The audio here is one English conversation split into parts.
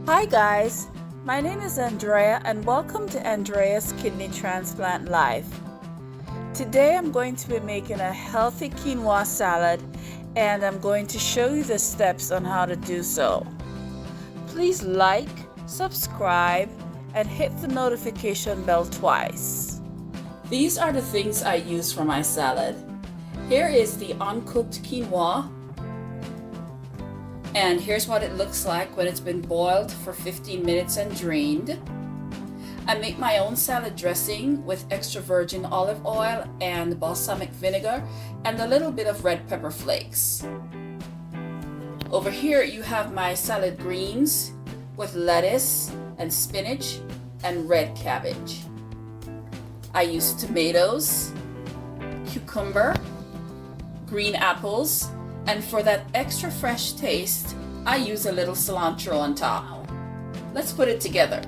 Hi guys, my name is Andrea and welcome to Andrea's Kidney Transplant Life. Today I'm going to be making a healthy quinoa salad and I'm going to show you the steps on how to do so. Please like, subscribe, and hit the notification bell twice. These are the things I use for my salad. Here is the uncooked quinoa. And here's what it looks like when it's been boiled for 15 minutes and drained. I make my own salad dressing with extra virgin olive oil and balsamic vinegar and a little bit of red pepper flakes. Over here you have my salad greens with lettuce and spinach and red cabbage. I use tomatoes, cucumber, green apples, and for that extra fresh taste, I use a little cilantro on top. Let's put it together.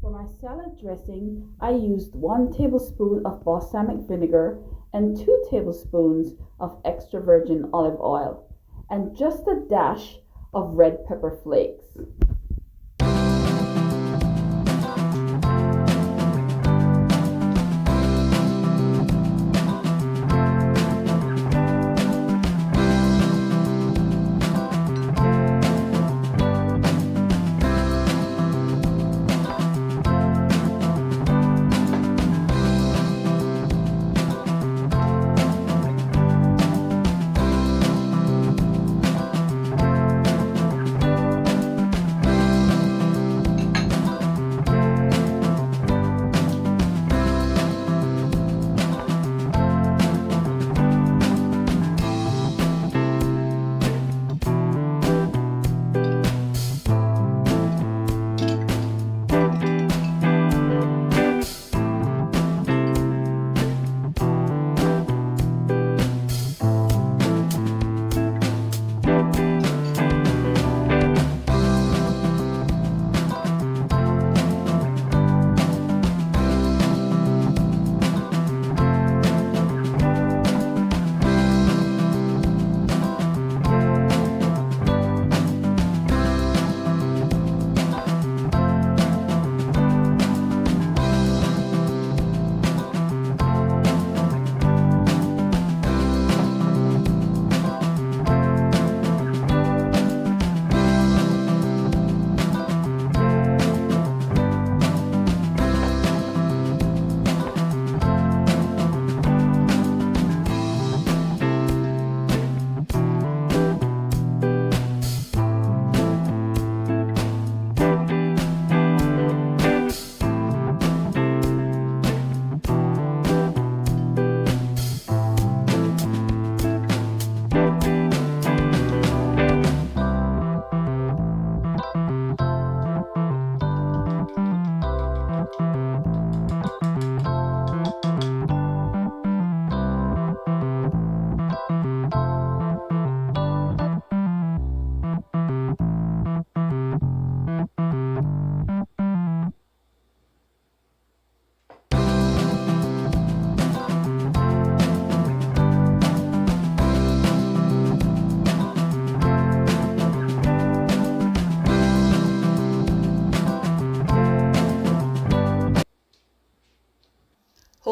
For my salad dressing, I used 1 tablespoon of balsamic vinegar and 2 tablespoons of extra virgin olive oil and just a dash of red pepper flakes.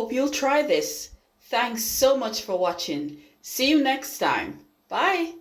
hope you'll try this. Thanks so much for watching. See you next time. Bye.